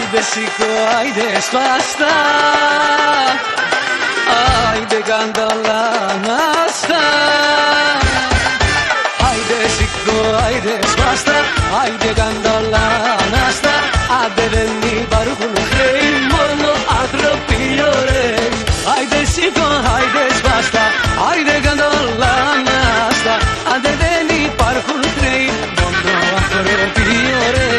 Άιντε σήκω, άιντε σπάστα, άιντε κάνταλα ανάστα. Άιντε σήκω, άιντε σπάστα, άιντε κάνταλα ανάστα. Άντε δεν υπάρχουν χρέη, μόνο άνθρωποι ωραίοι. Άιντε σήκω, άιντε σπάστα, άιντε κάνταλα ανάστα. Άντε δεν υπάρχουν χρέη, μόνο άνθρωποι ωραίοι.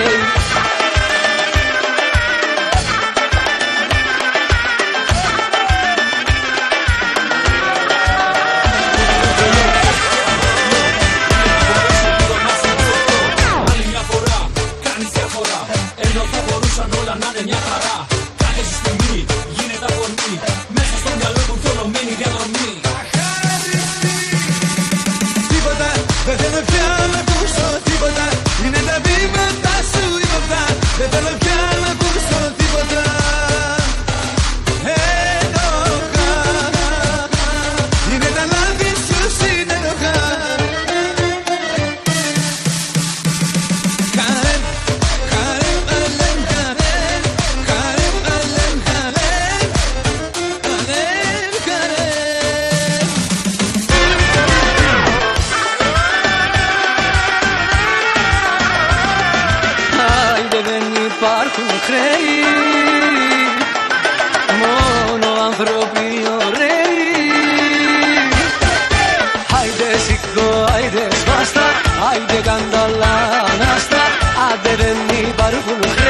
Υπάρχουν χρέη, μόνο άνθρωποι ωραίοι. Άιντε σηκώ, άιντε σπάστα, άιντε κάνταλα ανάστα. Άντε δεν υπάρχουν χρέη.